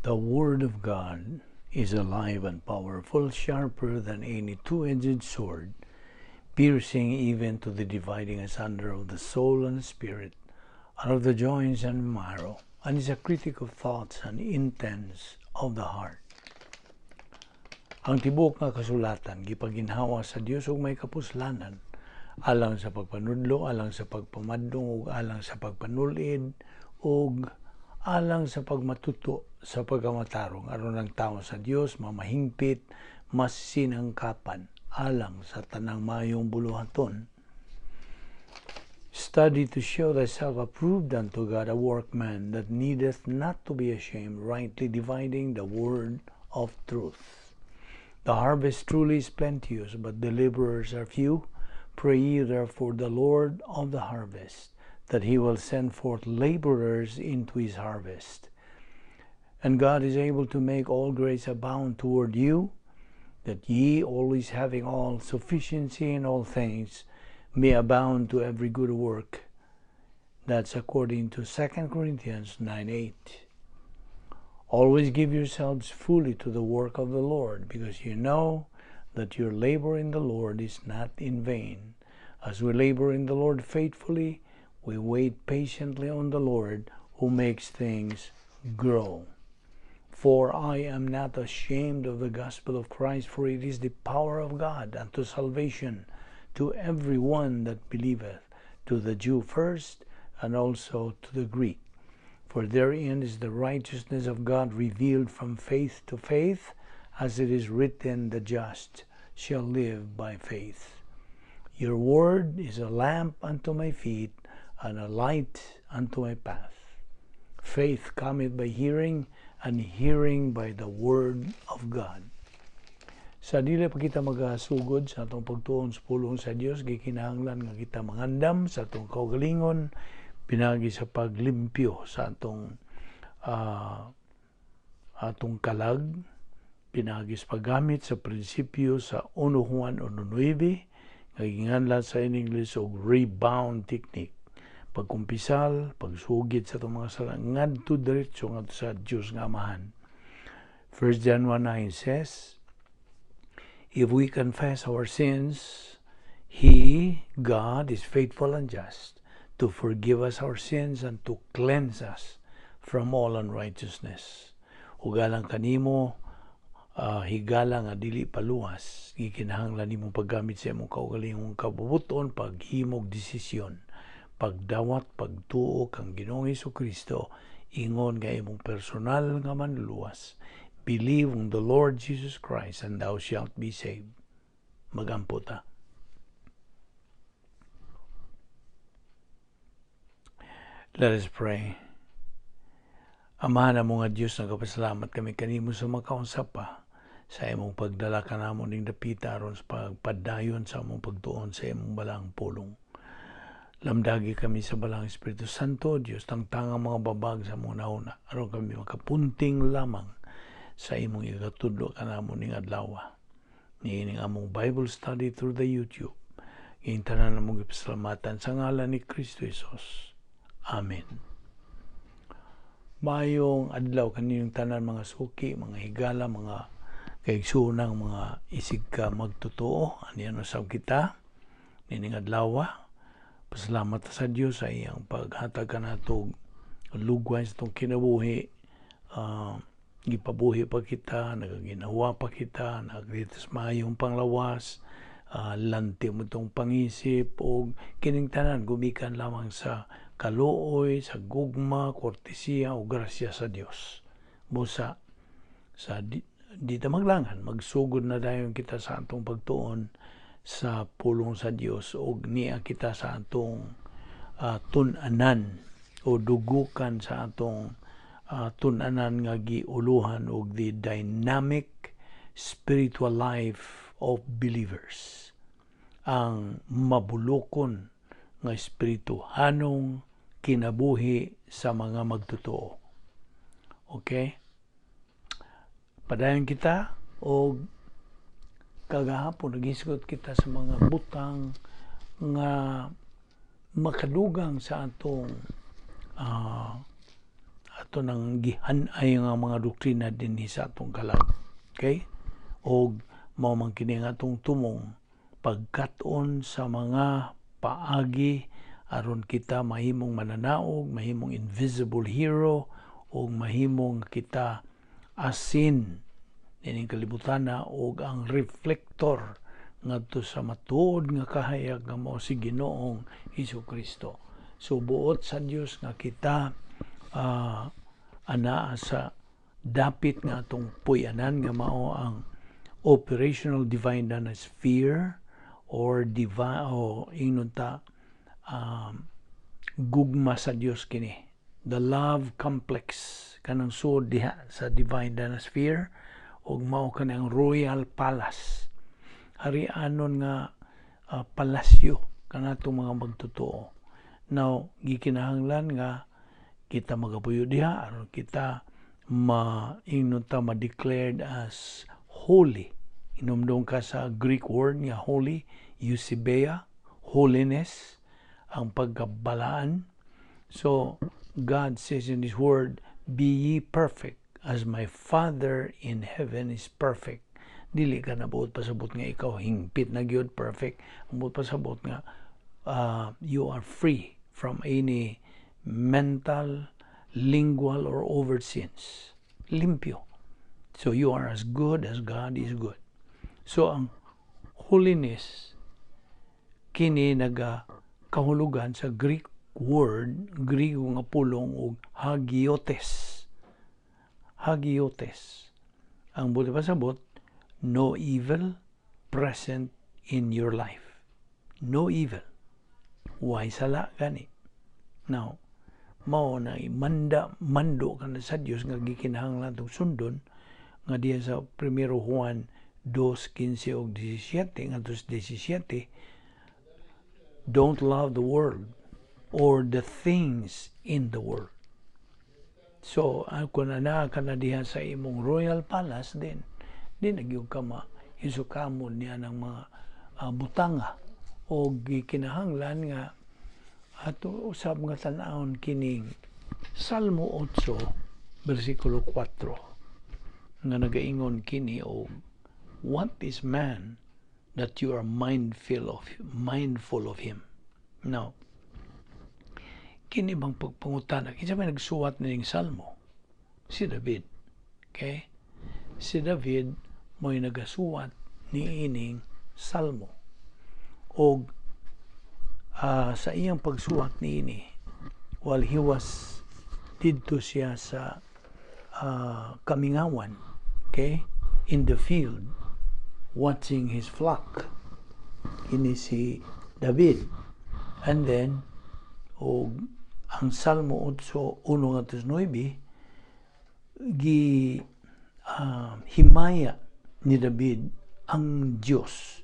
The Word of God is alive and powerful, sharper than any two-edged sword, piercing even to the dividing asunder of the soul and the spirit, and of the joints and marrow, and is a critic of thoughts and intents of the heart. Ang tibok nga kasulatan, gipaginhawa sa Dios ug may kapuslanan, alang sa pagpanudlo, alang sa pagpamadong, ug alang sa pagpanulid, ug alang sa pagmatuto sa pagkamatarong aron ang tao sa Dios mamahingpit, mas sinangkapan, alang sa tanang mayong buluhaton. Study to show thyself approved unto God, a workman that needeth not to be ashamed, rightly dividing the word of truth. The harvest truly is plenteous, but the laborers are few. Pray ye therefore the Lord of the harvest, that he will send forth laborers into his harvest. And God is able to make all grace abound toward you, that ye, always having all sufficiency in all things, may abound to every good work. That's according to 2 Corinthians 9:8. Always give yourselves fully to the work of the Lord, because you know that your labor in the Lord is not in vain. As we labor in the Lord faithfully, we wait patiently on the Lord, who makes things grow. For I am not ashamed of the gospel of Christ, for it is the power of God unto salvation to every one that believeth, to the Jew first, and also to the Greek. For therein is the righteousness of God revealed from faith to faith, as it is written, the just shall live by faith. Your word is a lamp unto my feet, and a light unto my path. Faith cometh by hearing, and hearing by the word of God. Sa dili pa kita magasugod sa atong pagtuon sa pulong sa Dios, gikinahanglan nga kita mangandam sa atong kaugalingon, pinagi sa paglimpyo sa atong kalag, pinagi sa paggamit sa prinsipyo sa 1 Juan 1:9, nga ginganlan sa in English og rebound technique. Pagkumpisal, pagsugid sa itong mga sala, ngadto diretso ngadto sa Diyos nga Amahan. 1 John 1:9 says, if we confess our sins, He, God, is faithful and just to forgive us our sins and to cleanse us from all unrighteousness. Ugalang kanimo, higala nga dili paluwas, gikinahanglan nimong paggamit sa imong kaugalingong kabubuton, paghimog desisyon, pagdawat, pagtuo kang Ginoong Hesukristo, ingon nga imong personal nga manluluwas. Believe on the Lord Jesus Christ, and thou shalt be saved. Magampo ta. Let us pray. Amahan mo nga Diyos, nagapasalamat kami kanimo sa makausap pa, sa imong pagdala ka namon ning dapita aron sa pagpadayon sa among pagtuon sa imong balang pulong. Lamdagi kami sa balang Espiritu Santo, Diyos, tangtangang mga babag sa mong nauna, aron kami makapunting lamang sa imong igatudlo ka namon ning adlaw. Niining among Bible study through the YouTube. Ing tanan namong gipasalamatan sa ngalan ni Kristo Jesus. Amen. Mayong adlaw kaninyong tanan mga suki, mga higala, mga kaigsunang, mga isig ka magtotoo. Aniyan usab kita, nining adlaw. Pasalamat sa Dios sa iyang paghatag kanatog lugway sa itong kinabuhi. Gipabuhi pa kita, nagaginawa pa kita, nagritas mayong panglawas, lanti mo itong pangisip, o kining tanan gumikan lamang sa kaluoy, sa gugma, kortesiya o grasya sa Dios. Busa, sa di ta maglangan, magsugod na dayon kita sa atong pagtuon sa pulong sa Dios, o niya kita sa atong tunanan o dugukan sa atong tunanan nga giuluhan og the dynamic spiritual life of believers. Ang mabulokon nga espirituhanong kinabuhi sa mga magtotoo. Okay? Padayon kita o kagahapon nagisgot kita sa mga butang nga makadugang sa atong ato nang gihanay nga mga doktrina dinhi sa atong kalag. Okay? Og mao man kini nga atong tumong pagkat-on sa mga paagi aron kita mahimong mananaog, mahimong invisible hero, o mahimong kita asin dining kalibutan og ang reflector ngadto sa matuod nga kahayag nga mao si Ginoong Hesukristo. So buot sa Dios nga kita anaa sa dapit nga atong puy-anan nga mao ang operational divine sphere or divine o inunta gugma sa Dios kini, the love complex kanang suod diha sa divine sphere ug mao kanang royal palace, harianon nga palasyo kanatong mga magtotoo. Now gikinahanglan nga kita magapuyo diha aron kita ma-declared as holy. Inumdum ka sa Greek word nga holy, eusebia, holiness, ang pagkabalaan. So God says in His word, be ye perfect as my Father in heaven is perfect. Dili ka na buot pasabot nga ikaw hingpit na gyud perfect. Ang buot pasabot nga you are free from any mental, lingual, or overt sins. Limpyo. So you are as good as God is good. So ang holiness kini nagakahulugan sa Greek word, Griego nga pulong og hagiotes. Hagiotes. Ang buti pasabot, no evil present in your life. No evil. Why sala gani? Now, mao na mando ka na sa Dios nga gikinahanglan tong sundon nga diya sa 1 Juan 2:15 og 17 ngadto 17, don't love the world or the things in the world. So, kung ana ka na diha sa imong royal palace, then di nagyug ka isukamon niya ng mga butanga o gikinahanglan nga ato usab nga tan-awon kining Salmo 8 versikulo 4 nga nagaingon kini og what is man that you are mindful of him. Now, kini bang pagpangutana kinsa may nagsuwat ning Salmo? Si David. Okay? Si David mo'y nagasuwat ni ining Salmo. Og sa iyang pagsuwat niini, while he was didto siya sa kamingawan, okay, in the field, watching his flock, kini si David. And then, ang Salmo 8:1-9, himaya ni David ang Diyos.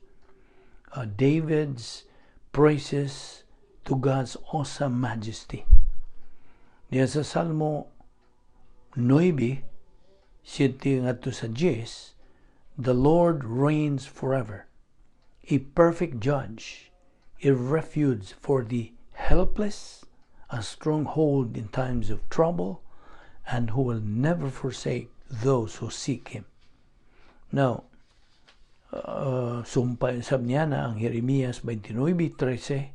David's praises to God's awesome majesty. Diya sa Salmo 9, 7 ngadto sa 10, the Lord reigns forever, a perfect judge, a refuge for the helpless, a stronghold in times of trouble, and who will never forsake those who seek Him. Now, sumpay sab niya na ang Jeremias 29:13,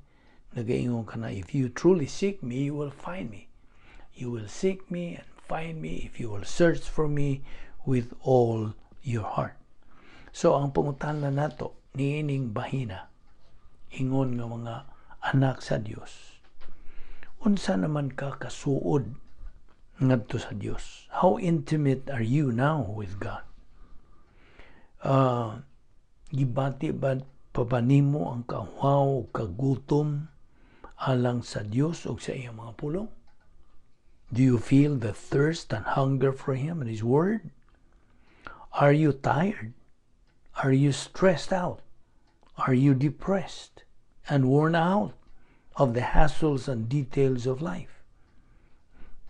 nagaingon ka na, if you truly seek me, you will find me. You will seek me and find me if you will search for me with all your heart. So, ang pangutana nato, niining bahina, ingon nga mga anak sa Dios, unsa naman ka kasuod ngadto sa Dios? How intimate are you now with God? Gibati ba pabanimo ang kahuaw o kagutom alang sa Dios o sa iyang mga pulong? Do you feel the thirst and hunger for Him and His Word? Are you tired? Are you stressed out? Are you depressed and worn out of the hassles and details of life?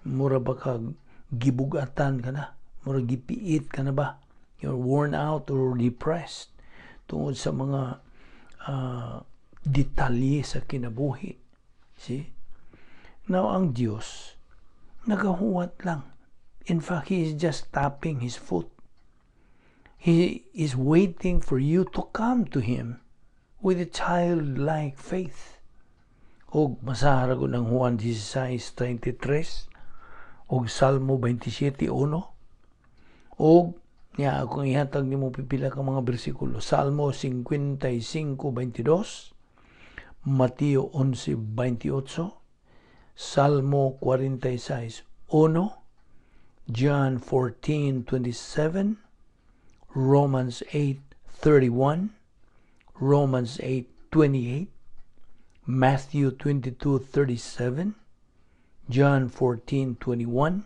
Mura ba ka gibugatan ka na? Mura gipiit ka na ba? You're worn out or depressed tungod sa mga detalye sa kinabuhi. See? Now, ang Diyos, nagahuwat lang. In fact, he is just tapping his foot. He is waiting for you to come to him with a childlike faith. Og masahara ko ng Juan 16:33 og Salmo 27:1 og niya akong ihatag nimo pipila ka mga bersikulo. Salmo 55:22, Mateo 11:28, Salmo 46:1, John 14:27, Romans 8:31, Romans 8:28, Matthew 22:37, John 14:21,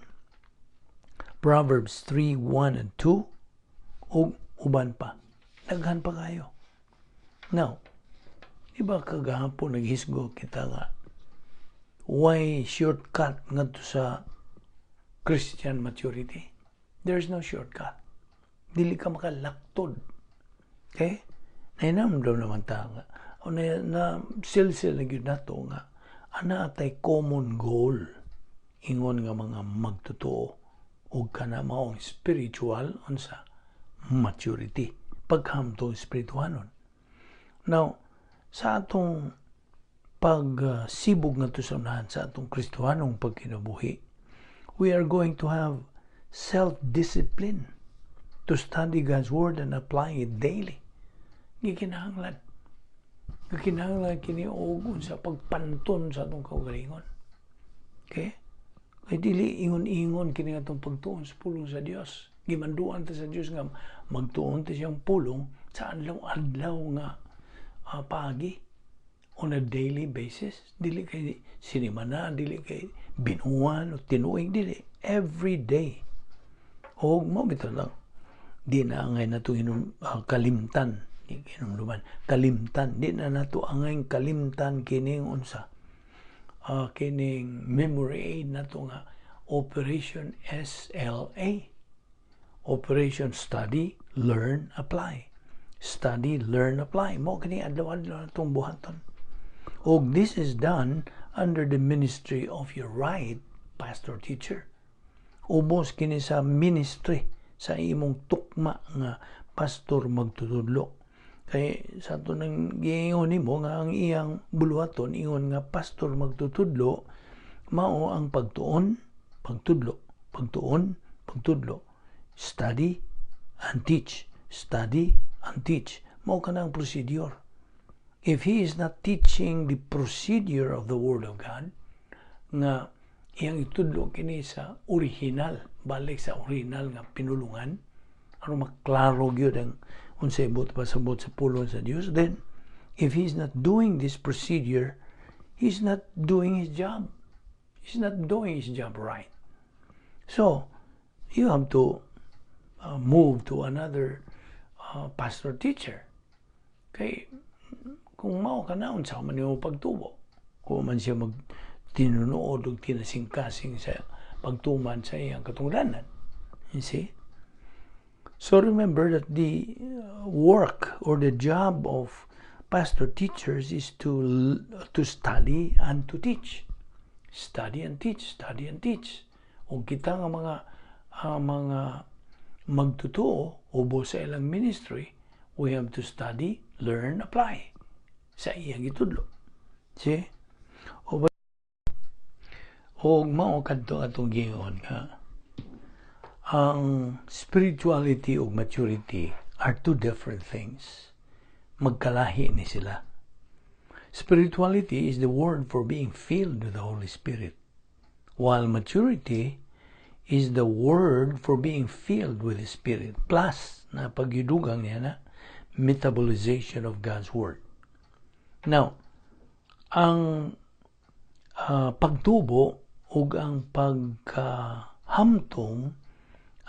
Proverbs 3:1 and 2, o uban pa. Daghan pa kayo. Now, iba kagahapon naghisgo kita nga why shortcut ngadto sa Christian maturity? There's no shortcut. Dili ka makalaktod. Okay? Nainamdam naman ta nga. O na silsil na gyud nato nga ana atay common goal ingon nga mga magtotoo ug kana maong spiritual unsa maturity paghamtong spirituhanon. Now sa atong pagsibog ngadto sa unahan sa atong Kristohanong pagkinabuhi, we are going to have self-discipline to study God's Word and apply it daily. Gikinahanglan kini og sa pagpanton sa atong kaugalingon. Okay? Kay dili ingon-ingon kini atong pagtuon sa pulong sa Dios. Gimanduan ta sa Dios nga magtuon ta siyang pulong sa adlaw nga pagi on a daily basis. Dili kay sinimana, dili kay binuan o tinuig, dili every day. Og mo bitaw lang di na angay nato kalimtan. Kalimtan, di na nato angay kalimtan kining unsa kining memory aid nato nga Operation SLA, Operation Study, Learn, Apply. Study, Learn, Apply. Mo kini adlaw-adlaw natong buhaton. Og this is done under the ministry of your right pastor teacher. Ubos kini sa ministry sa imong tukma nga pastor magtutudlo. Kay sa ito nang giingon nimo nga ang iyang buluhaton ingon nga pastor magtutudlo mao ang pagtuon, pagtudlo, pagtuon, pagtudlo, study and teach, study and teach. Mao kanang procedure. If he is not teaching the procedure of the Word of God nga iyang itudlo kini sa original, balik sa original nga pinulungan aron maklaro gyud ang unsay pasabot sa pulong sa Dios, then if he's not doing this procedure, he's not doing his job. He's not doing his job right. So you have to move to another pastor teacher. Kay kung mao ka na unsa man nimo pagtubo, kung man siya magtinunood og tinasing-kasing sa pagtuman sa iyang katungdanan. You see? So remember that the work or the job of pastor teachers is to study and to teach. Study and teach, study and teach. O kita nga mga magtutuo ubo sa ilang ministry, we have to study, learn, apply sa iyang itudlo. See? O mao kadto atong gingon nga ang spirituality ug maturity are two different things. Magkalahi ni sila. Spirituality is the word for being filled with the Holy Spirit, while maturity is the word for being filled with the Spirit, plus na pagyudugang niya na metabolization of God's Word. Now, ang pagtubo ug ang paghamtong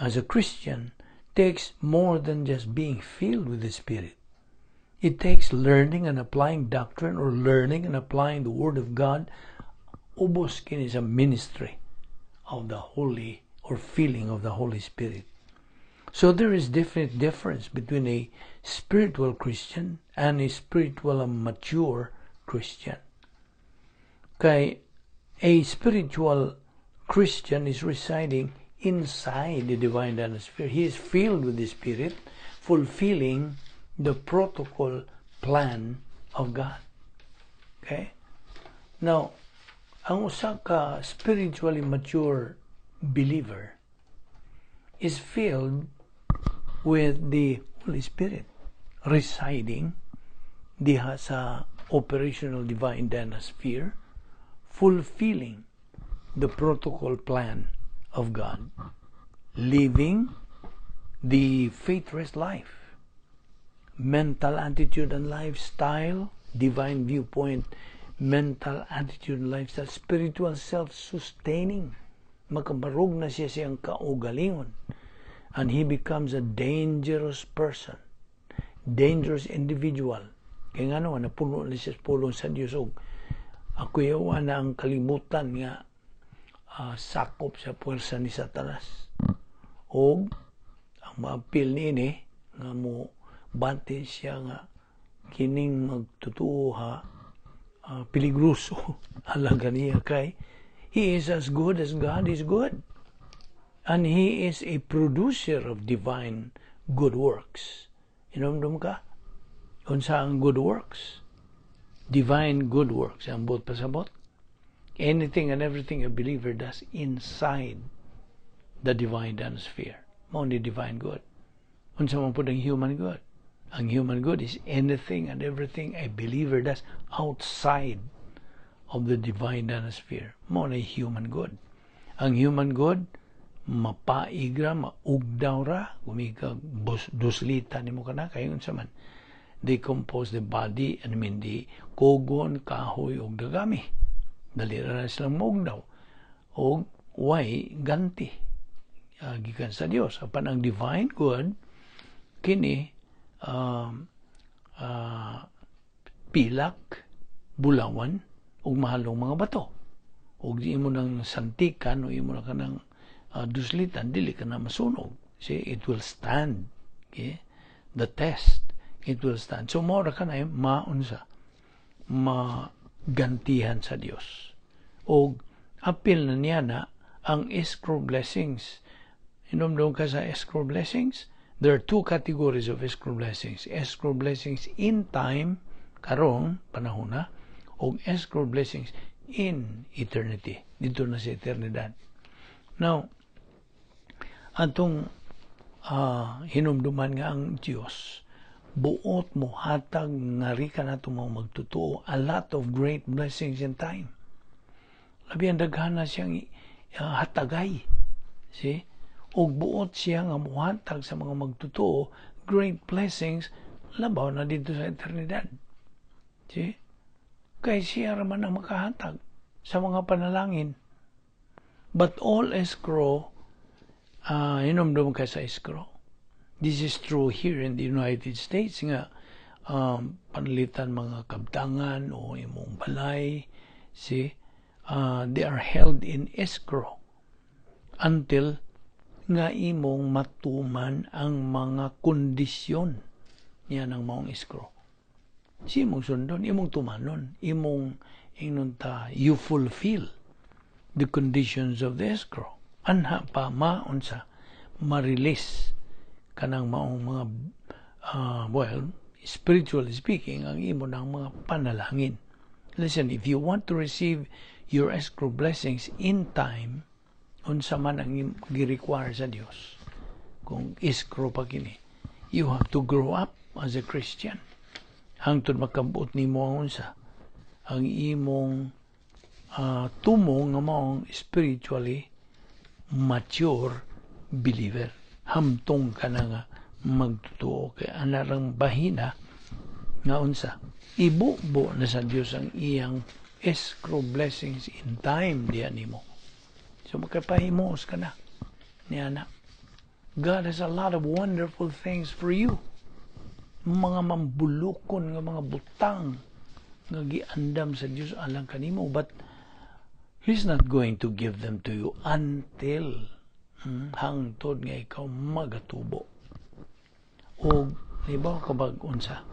as a Christian takes more than just being filled with the Spirit. It takes learning and applying doctrine, or learning and applying the Word of God. Ubos kini sa ministry of the Holy or filling of the Holy Spirit. So there is definite difference between a spiritual Christian and a spiritual and mature Christian. Kay a spiritual Christian is residing inside the divine atmosphere. He is filled with the Spirit, fulfilling the protocol plan of God. Okay? Now, ang usa ka spiritually mature believer is filled with the Holy Spirit, residing diha sa operational divine atmosphere, fulfilling the protocol plan of God, living the faith-rest life, mental attitude and lifestyle, divine viewpoint, mental attitude and lifestyle, spiritual self-sustaining. Makabarog na siya siyang kaugalingon, and he becomes a dangerous person, dangerous individual. Kaya nga naman, napuno na siya pulong sa Diyos. Ako yawa na ang kalimutan nga sakop sa puwersa ni Satanas. O ang maapil ni nga mo bante siya nga kining magtutuha peligroso alaga niya kay he is as good as God is good. And he is a producer of divine good works. Inomdom ka? Unsa ang good works? Divine good works. Ang bot pasabot. Anything and everything a believer does inside the divine atmosphere. Only divine good. Unsa man pud ang human good? Ang human good is anything and everything a believer does outside of the divine atmosphere. Mo na human good. Ang human good, mapaigra, maugdaw ra, gumika duslita ni mo kana, kayo unsa man. Decompose the body, the kogon, kahoy, og dagami. Dali ra silang maugdaw. Og way ganti. Gikan sa Dios. Apan ang divine good, kini pilak, bulawan, ug mahalong mga bato. Ug di mo nang santikan o imo na kanang duslitan, dili ka na masunog. See, it will stand. Okay? The test, it will stand. So, mora ka na maunsa, magantihan sa Dios. O apil na niya na ang escrow blessings. Inomdom ka sa escrow blessings? There are two categories of escrow blessings. Escrow blessings in time, karong panahon na, o escrow blessings in eternity. Dito na sa eternidad. Now, atong hinumduman nga ang Diyos, buot mo hatag ngari ka na itong mga magtutuo, a lot of great blessings in time. Labi ang daghan na siyang hatagay. See? O buot siya nga muhatag sa mga magtutuo, great blessings, labaw na dito sa eternidad. See? Kaya siya raman ang makahatag sa mga panalangin. But all escrow, hinumdum ka sa escrow. This is true here in the United States nga panlitan mga kabtangan o imong balay. See? They are held in escrow until nga imong matuman ang mga kondisyon niya ng maong escrow. Si imong sundon, imong tumanon, imong inunta, you fulfill the conditions of the escrow. Anha pa maunsa, ma-release kanang maong mga, spiritually speaking, ang imo ng mga panalangin. Listen, if you want to receive your escrow blessings in time, unsa man ang gi-require sa Dios, kung escrow pa kini, you have to grow up as a Christian. Hangtod makabot nimo ang unsa, ang imong tumong nga maong spiritually mature believer. Hamtong ka na nga magtutuo kay anarang bahina nga unsa, ibubo na sa Dios ang iyang escrow blessings in time diyan nimo. So makapahimos ka na niya na. God has a lot of wonderful things for you. Mga mambulukon nga mga butang nga giandam sa Dios alang kanimo, but He's not going to give them to you until hangtod nga ikaw magatubo. O ibaw ka bag-unsa?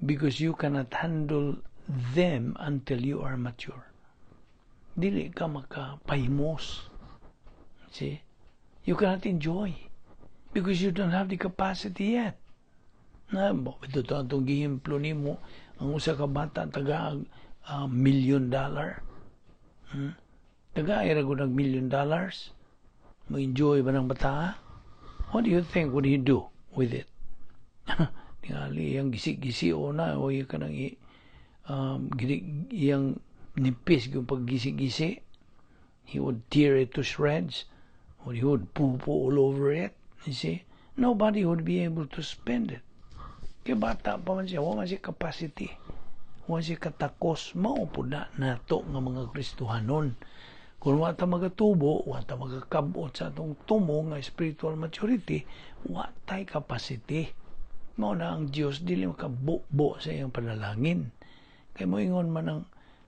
Because you cannot handle them until you are mature. dili ka makapahimos. See? You cannot enjoy because you don't have the capacity yet. Ito itong gihimplo ni mo, ang usa ka bata taga $1 million. Taga-ira ko ng $1 million. Mo-enjoy ba ng bata? What do you think would he do with it? Tingali, yung gisi-gisi o na, o yung kanang yung nipis, yung paggisi-gisi, he would tear it to shreds, or he would poo-poo all over it. You see? Nobody would be able to spend it. Kaya bata pa man siya, wala siya capacity. Wala siya katakos. Maupo na nato nga mga Kristohanon. Kung wata magatubo, wata magakabot sa atong tumo nga spiritual maturity, watay capacity. Mao na ang Dios dili makabubo sa iyang panalangin. Kay mo ingon man ang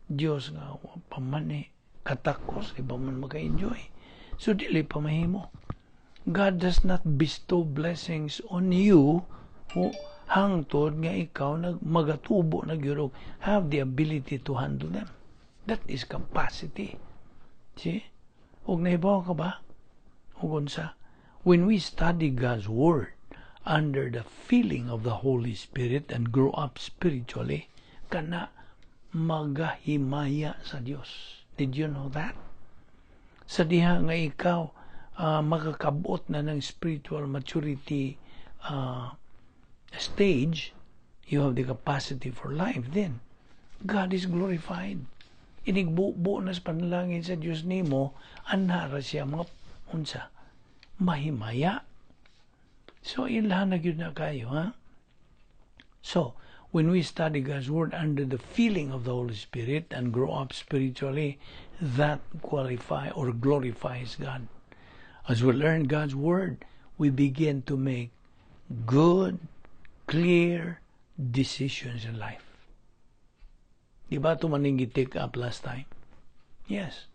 Dios nga pamani katakos iba man maka-enjoy. So dili pa mahimo. God does not bestow blessings on you who hangtod nga ikaw magatubo nagyurog have the ability to handle them. That is capacity. See? Og nahibaw ka ba? Og unsa? When we study God's Word under the feeling of the Holy Spirit and grow up spiritually, kana magahimaya sa Dios. Did you know that? Sa diha nga ikaw makakabot na ng spiritual maturity stage, you have the capacity for life then. God is glorified. Inigbubo na sa panalangin sa Diyos nimo, anara siya mga unsa, mahimaya. So, ilhanag yun na kayo, ha? So, when we study God's Word under the feeling of the Holy Spirit and grow up spiritually, that qualify or glorifies God. As we learn God's Word, we begin to make good, clear decisions in life. Diba ito maning take up last time? Yes.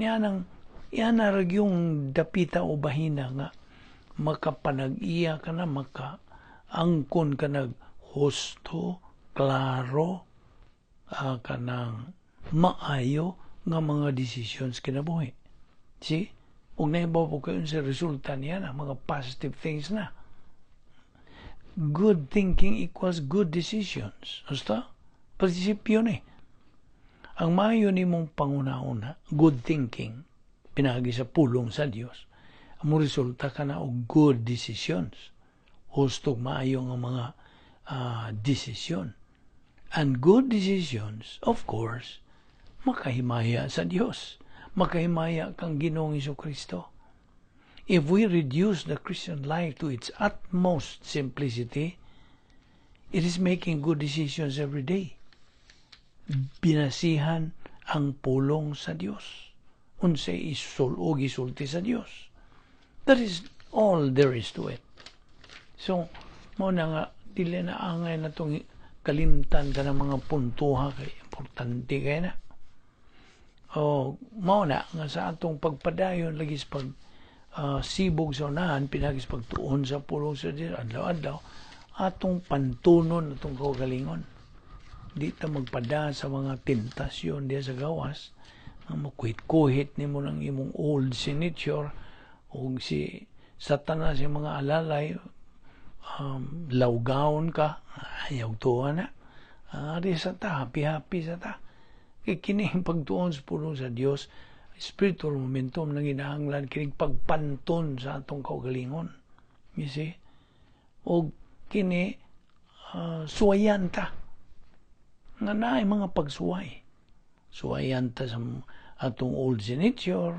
Yan narag yung dapita o bahina nga makapanag-iya ka na, makaangkon ka nag husto, klaro, ka ng maayo nga mga decisions kinabuhi. See? Huwag na ibaw po kayo sa resulta niya na mga positive things na. Good thinking equals good decisions. Basta? Prinsipyo ni. Ang maayo ni mong panguna-una, good thinking, pinagi sa pulong sa Dios, mo resulta ka na og good decisions. Hustog maayo nga mga decision. And good decisions, of course, makahimaya sa Dios. Makahimaya kang Ginoong Jesucristo. If we reduce the Christian life to its utmost simplicity, it is making good decisions every day. Binasihan ang pulong sa Dios. Unsay isulog isulti sa Dios. That is all there is to it. So, mo na nga, dili na angay na itong kalimtan ka ng mga puntuha kay importante kaya na. O, mo na nga sa atong pagpadayon lagi sa pag sibog sa unahan, pinagis pagtuon sa pulong sa Dios, adlaw-adlaw, atong pantunon, atong kaugalingon. Di ta magpada sa mga tentasyon diya sa gawas, nga makuhit-kuhit ni mo ng imong old signature, o si Satanas yung mga alalay, lawgaon ka, ayaw tuwa na. Ari sa ta, happy-happy sa ta. Kaya kining pagtuon sa pulong sa Dios, spiritual momentum nang ginahanglan, kining pagpanton sa atong kaugalingon. You see? O kini, suwayan ta. Nga naay mga pagsuway. Suwayan ta sa atong old signature,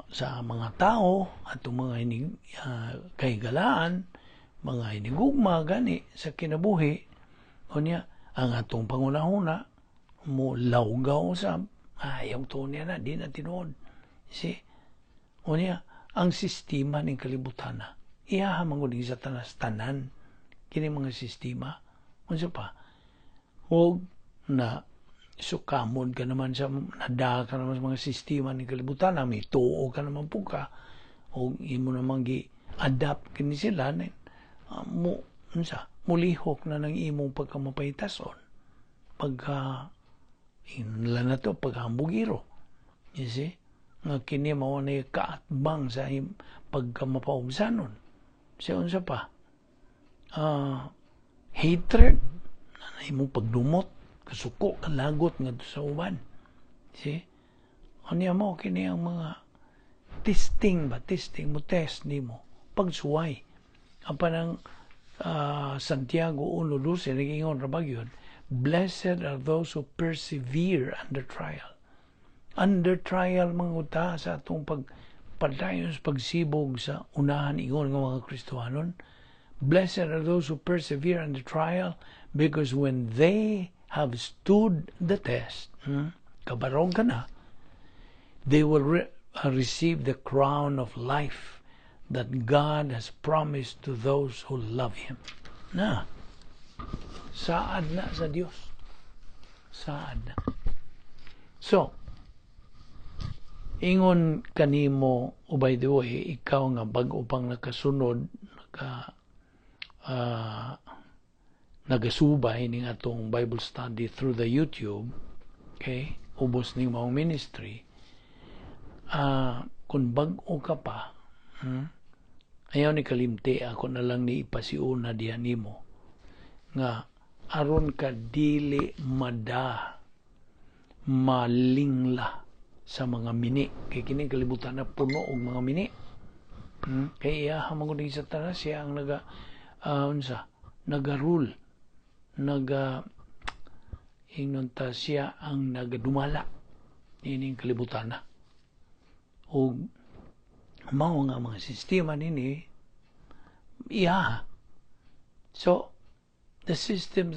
sa mga tao, atong mga kahigalaan, mga hinigugma, gani, sa kinabuhi, o niya, ang atong pangunahuna, mo lawgaw sa, ayaw to niya na, di na tinuod. See? O niya, ang sistema ng kalibutan na, ihahamang uling sa tanan, kini mga sistema, unsa pa, huwag na sukamod ka naman sa, nada ka naman sa mga sistema ng kalibutan na, may tuo ka naman po ka, o imo naman gi-adapt kini sila, mulihok na ng imong pagkamapaytason, Inla na to paghambugiro. You see? Nga kini mao na kaatbang sa pagkamapaubsanon. Sa unsa pa? Hatred. Nanay mong pagdumot. Kasuko, kalagot nga sa uban. See? Ano mo, kini ang mga testing ba? Testing mo, test ni mo. Pagsuway. Apa ng Santiago 1:12, nag-ingon rabag yun, blessed are those who persevere under trial. Under trial, mga uta, sa atong pagpadayon sa pagsibog sa unahan ingon ng mga Kristohanon. Blessed are those who persevere under trial, because when they have stood the test, kabarong ka na, they will receive the crown of life that God has promised to those who love Him. Na, saad na sa Diyos. Saad na. So, ingon kanimo, by the way, ikaw nga bago pang nakasunod, nagasubay ning atong Bible study through the YouTube, okay, ubos ning maong ministry, kung bago ka pa, ayaw ni kalimti, ako na lang ni ipasiuna diyan nimo nga aron ka dili malingla sa mga mini, kay kini kalibutan na puno og mga mini. Kay iya hamang ni Satanas, siya ang nagarule, inunta siya ang nagadumala ining kalibutan na. O mao nga mga sistema nini, iya. So, the systems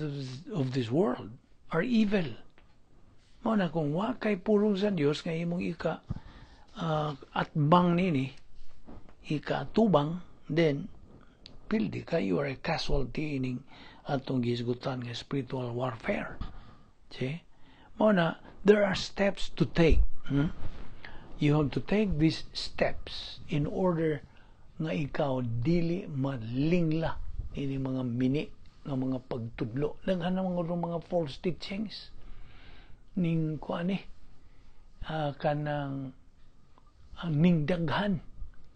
of this world are evil. Mao na kung wa kay pulong sa Dios nga imong atbang nini, tubang, then pildi ka, you are a casualty ining atong gisgutan nga spiritual warfare. See? Mao na, there are steps to take. You have to take these steps in order nga ikaw dili malingla ini mga mini nga mga pagtudlo. Daghan na mga false teachings ning kuani kanang ang ning daghan.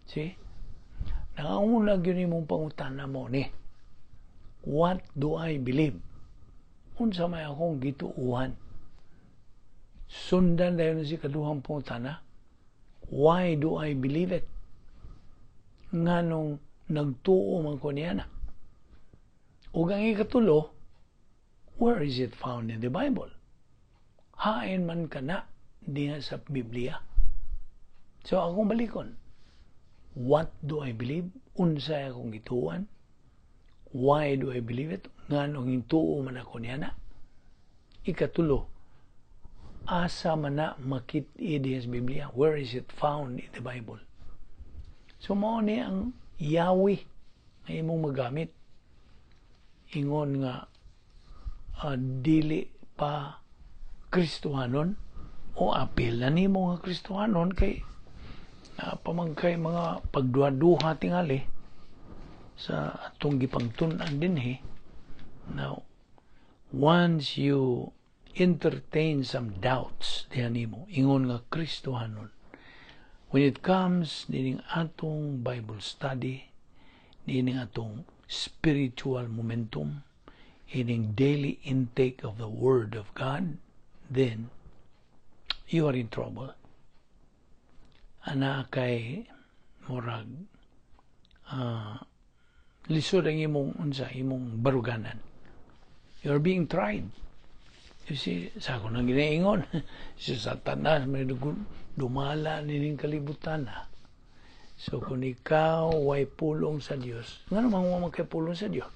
See? Nangunag yun imong pangutana mo ni, what do I believe? Unsa may akong gituuhan? Sundan dayon si kaduhang pangutana, why do I believe it? Nganong nagtuo man ko niya na. Ug ang ikatulo, where is it found in the Bible? Hain man ka na diha sa Biblia. So akong balikon, what do I believe? Unsay akong gituan? Why do I believe it? Nganong hintuo man ako niya na. Ikatulo, asa man na makit-i diha sa Biblia? Where is it found in the Bible? So mao ni ang Yahweh nga imong magamit. Ingon nga dili pa Kristohanon o apil na nimo nga Kristohanon kay pamangkay mga pagduha-duha tingali sa atong gipangtun-an dinhi. Now, once you entertain some doubts diha nimo, ingon nga Kristohanon, when it comes dining atong Bible study, dining atong spiritual momentum, ining daily intake of the Word of God, then you are in trouble. Ana kay murag lisod ang imong baruganan. You are being tried. You see, sa ako nang ginaingon, si Satanas may dumala nining kalibutan na. So kung ikaw way pulong sa Dios, nga naman mo magkapulong sa Dios?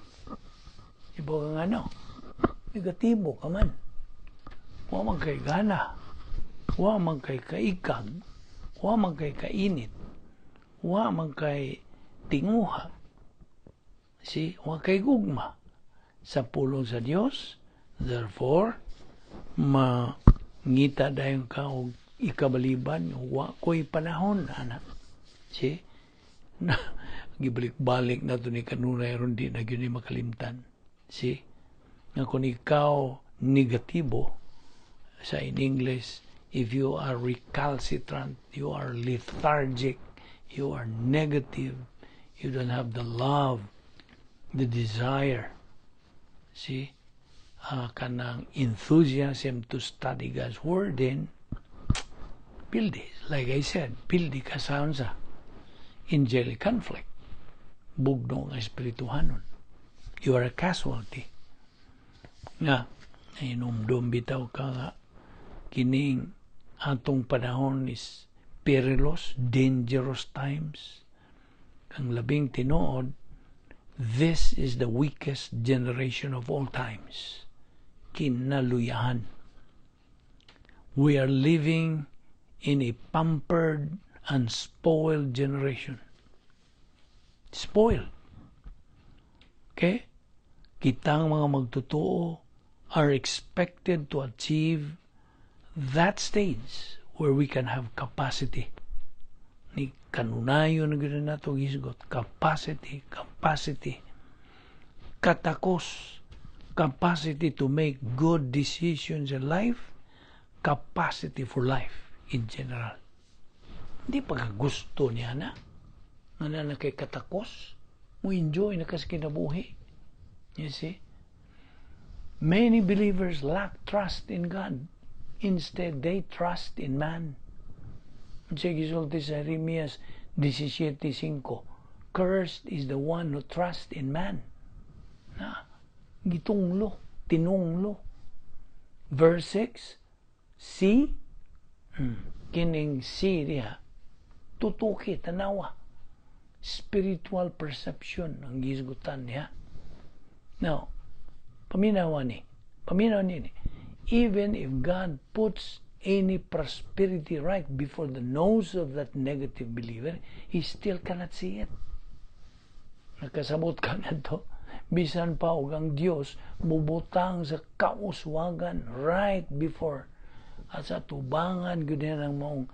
Iba ka nga no? Negatibo ka man. Wa man kay gana. Wa man kay kaikag. Wa man kay kainit. Wa man kay tinguha. See? Wa kay gugma. Sa pulong sa Dios, therefore, mangita dayon ka og ikabaliban, wa ko'y panahon, anak. See? Gibalik-balik na ito ni kanunay ron di na yun makalimtan. See? Nga kung ikaw negatibo, Sa in English, if you are recalcitrant, you are lethargic, you are negative, you don't have the love, the desire, see, kanang enthusiasm to study God's Word, then, pildi, like I said, pildi ka sa angelic conflict. Bugno ang espirituhanon. You are a casualty. Nga, inumdum bitaw ka nga, kining atong panahon is perilous, dangerous times. Ang labing tinuod, this is the weakest generation of all times. Kinaluyahan. We are living in a pampered and spoiled generation. Spoiled. Okay? Kitang mga magtotoo are expected to achieve that stage where we can have capacity. Ni kanunayo na gano'n na ito gisgot. Capacity. Katakos. Capacity to make good decisions in life. Capacity for life in general. Hindi pagkagusto niya na. Nga na kay katakos. Mo enjoy na kasi kinabuhi. You see? Many believers lack trust in God. Instead, they trust in man. Sa gisulti sa Jeremias 17:5, cursed is the one who trusts in man. Na, gitunglo, tinunglo. Verse 6, see, kining see diha, tutuki, tanawa. Spiritual perception ang gisgutan niya. Now, paminaw ni, even if God puts any prosperity right before the nose of that negative believer, he still cannot see it. Nakasabot ka na to, bisan pa og ang Dios bubutang sa kauswagan right before at sa tubangan gudin ang maong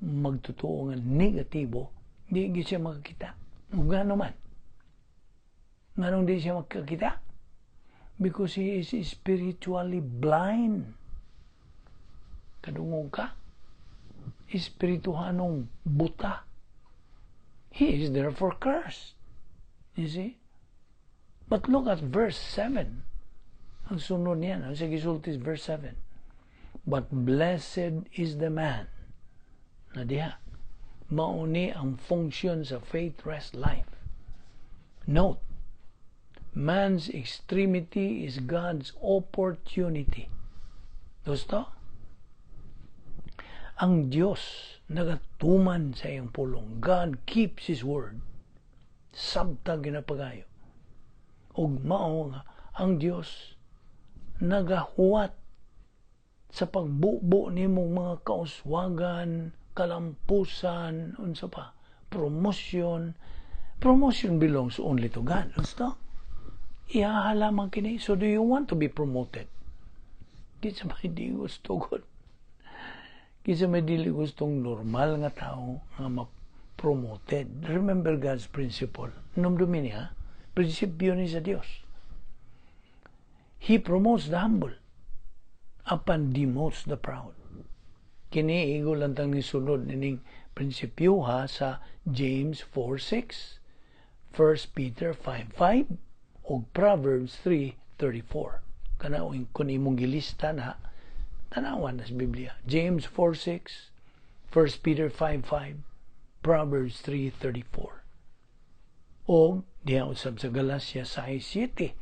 magtutuo nga negatibo, di siya makakita. Ug nga naman, nganong di siya makakita? Because he is spiritually blind. Kadungog ka? Espirituhanong buta. He is therefore cursed. You see? But look at verse 7. Ang sunod niyan, ang gisulti verse 7. But blessed is the man na diha. Mauni ang function sa faith rest life. Note, man's extremity is God's opportunity. Gusto? Ang Diyos nagatuman sa iyang pulong. God keeps His word. Sabtag ginapagayo. Ug mao nga ang Diyos nagahuwat sa pagbubo nimong mga kauswagan, kalampusan, unsa pa, promotion. Promotion belongs only to God. Gusto? Ihahalaman kini. So do you want to be promoted? Kisa may di gusto God. Kisa may dili gustong normal nga tao nga ma-promoted. Remember God's principle. Numdumi niya, prinsipyo ni sa Dios. He promotes the humble upon demotes the proud. Kini igo lantang ni sunod nining prinsipyo ha sa James 4:6, 1 Peter 5:5, o Proverbs 3:34. Kana kung imong gilista na tanawan sa Biblia. James 4:6, 1 Peter 5:5, Proverbs 3:34. O diha usab sa Galatia 6:7.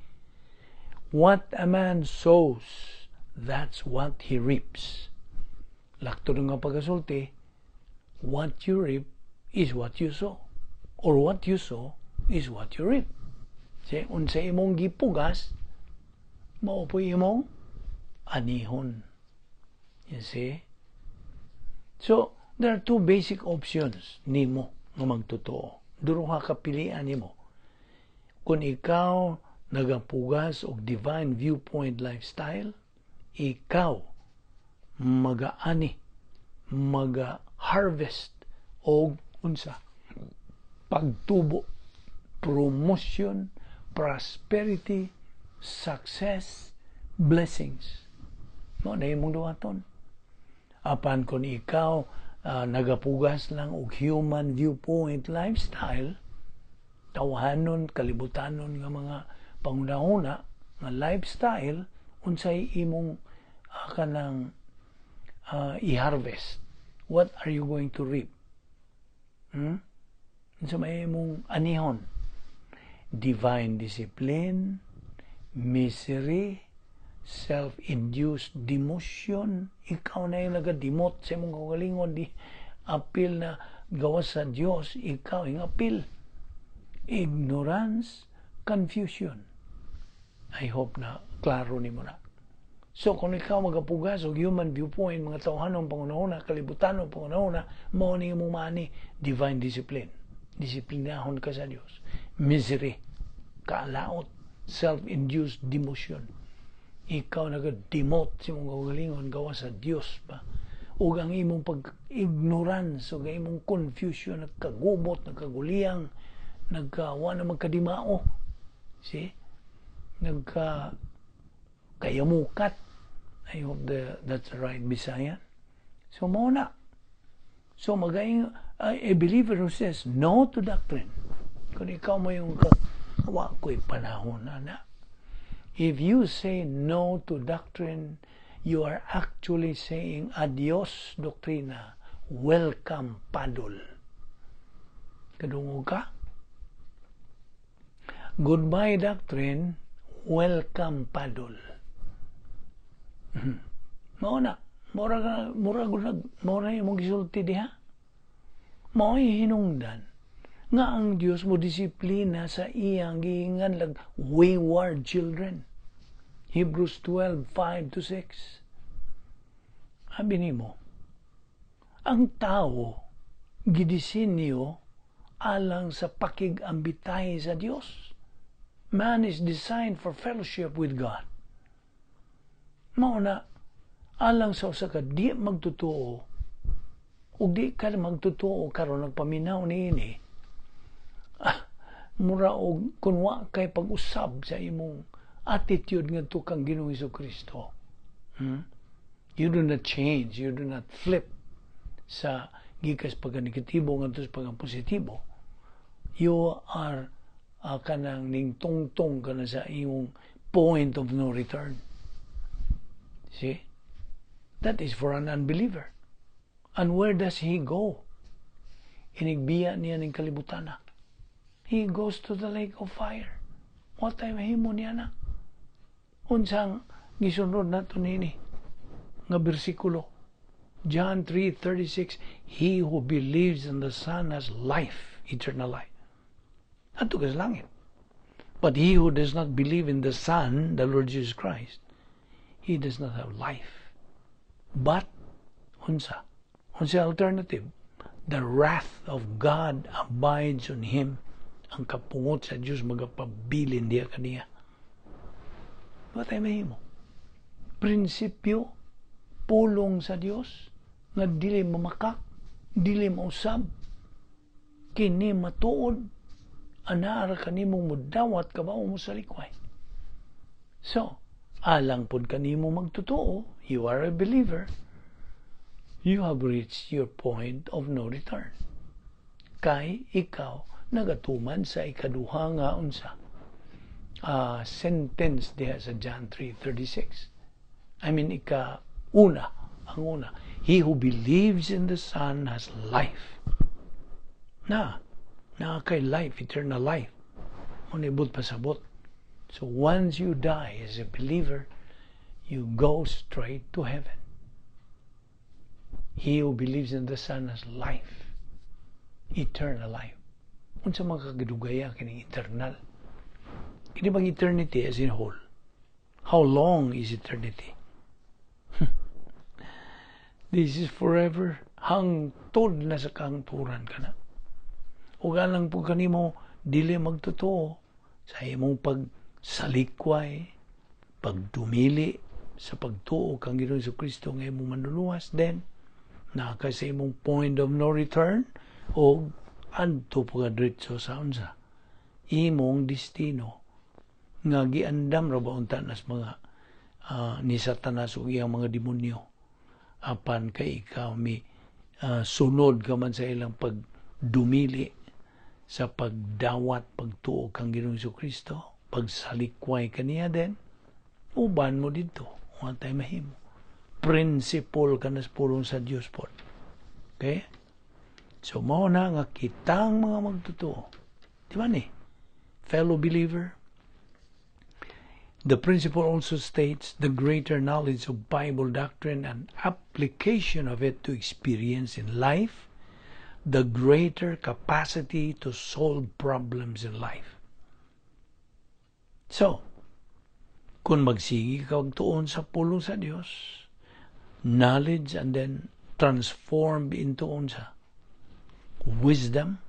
What a man sows, that's what he reaps. Lakto nga pagasulti, what you reap is what you sow. Or what you sow is what you reap. Say, unsa imong gipugas, mao po imong anihon. You see? So, there are two basic options nimo nga magtotoo. Duruha ka pilian nimo. Kung ikaw nagapugas og divine viewpoint lifestyle, ikaw magaani, maga-harvest og unsa pagtubo, promotion, prosperity, success, blessings. No, na imong duhaton. Apan kung ikaw nagapugas lang og human viewpoint lifestyle, tawhanon, kalibutanon nga mga panguna-una nga lifestyle, unsay imong kanang i-harvest? What are you going to reap? Unsa may imong anihon? Divine discipline, misery, self-induced demotion. Ikaw na yung nagadimot sa imong kagalingon, di apil na gawas sa Dios, ikaw yung apil. Ignorance, confusion. I hope na klaro ni mo na. So kung ikaw magapugas og human viewpoint, mga tawhanon pangunahuna, kalibutanong pangunahuna, mao ni imong maani divine discipline. Disiplinahon ka sa Dios. Misery, kaalaot, self-induced demotion. Ikaw nagadimot sa imong kagalingon gawas sa Dios ba? Ug ang imong pag-ignorance ug ang imong confusion, nagkagubot, nagkaguliyang, nagkawa na magkadimao. See? Kayamukat. I hope that's the right Visayan. So, mao na. So, a believer who says no to doctrine. Kung ikaw mo yung ko'y panahon na. If you say no to doctrine, you are actually saying adios doctrina, welcome padol. Kadungog ka? Goodbye doctrine, welcome padol. Mao na. Mora yung gisulti diha. Mao hinungdan nga ang Dios mo disiplina sa iyang giingan lag wayward children. Hebrews 12:5-6. Sabi nimo, ang tao gidisenyo alang sa pakig-ambitahe sa Dios. Man is designed for fellowship with God. Mao na alang sa usa ka di magtutuo ug di ka magtutuo karon nagpaminaw niini. Mura og kunwa kay pag-usab sa imong attitude ngadto kang Ginoong Hesukristo. You do not change, you do not flip sa gikas pagka-negatibo ngadto sa pagka-positibo. You are kanang ning tungtong kana sa imong point of no return. See? That is for an unbeliever. And where does he go? Inigbiya niya ng kalibutana. He goes to the lake of fire. What time himo niya na? Unsang gisunod nato nini nga bersikulo. John 3:36, he who believes in the Son has life, eternal life. Ato ka sa langit. But he who does not believe in the Son, the Lord Jesus Christ, he does not have life. But, unsa alternative? The wrath of God abides on him. Ang kapungot sa Diyos magapabilin diya kaniya. What ay mahimo? Prinsipyo, pulong sa Diyos, nga dili mamakak, dili mausab, kini matuod, anaara kanimong mudawat kabaw mo sa likway. So, alang pod kanimo magtotoo, you are a believer, you have reached your point of no return. Kay ikaw nagatuman sa ikaduha nga unsa sentence diha sa John 3:36. I mean ang una, he who believes in the Son has life. Na kay life, eternal life. Unibot pasabot. So once you die as a believer, you go straight to heaven. He who believes in the Son has life, eternal life. Unsa makakadugaya kini eternal? Kini bang eternity as in whole? How long is eternity? This is forever. Hangtod na sa kahangturan ka na. Ug alang po kanimo dili magtotoo sa imong pagsalikway, pagdumili sa pagtuo kang Ginoong Hesukristo nga imong manluluwas, then naka sa imong point of no return o adto pagadiretso sa unsa imong destino nga giandam ra ba unta nas mga ni Satanas o iyang mga demonyo apan kay ikaw sunod ka man sa ilang pagdumili sa pagdawat pagtuo kang Ginoong Jesucristo, pagsalikway kaniya din, uban mo dito, tayo mahimo. Principle ka na sa pulong sa Diyos po. Okay? So, mao na nga kitang mga magtutuo. Di ba ni? Fellow believer, the principle also states the greater knowledge of Bible doctrine and application of it to experience in life, the greater capacity to solve problems in life. So, kung magsigi ka tuon sa pulong sa Diyos, knowledge and then transform into unsa wisdom,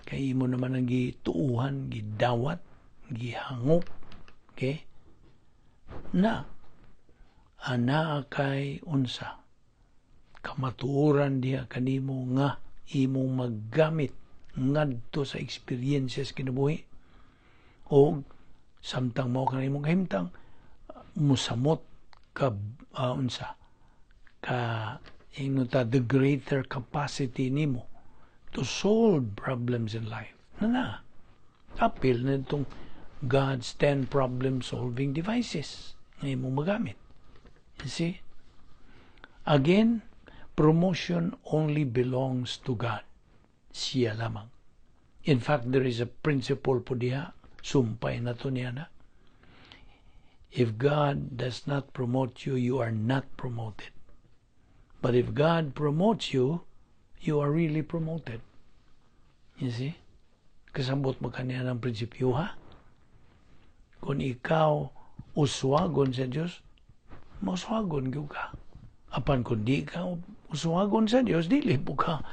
kay mo naman ang gituuhan, gidawat, gihangop, okay? Na ana kay unsa kamatuoran diha kanimo nga imong maggamit ngadto sa experiences kinabuhi, o samtang mo kanimong kahimtang musamot ka unsa ka inuta the greater capacity nimo to solve problems in life. Apil na itong God's 10 problem-solving devices na imong magamit. You see? Again, promotion only belongs to God. Siya lamang. In fact, there is a principle po diha, sumpay na to niya na. If God does not promote you, you are not promoted. But if God promotes you, you are really promoted. You see? Kasambot mo kaniya ng prinsipyo, ha? Kung ikaw uswagon sa Diyos, mauswagon ka. Apan kung di ka uswagon sa Diyos, dili po ka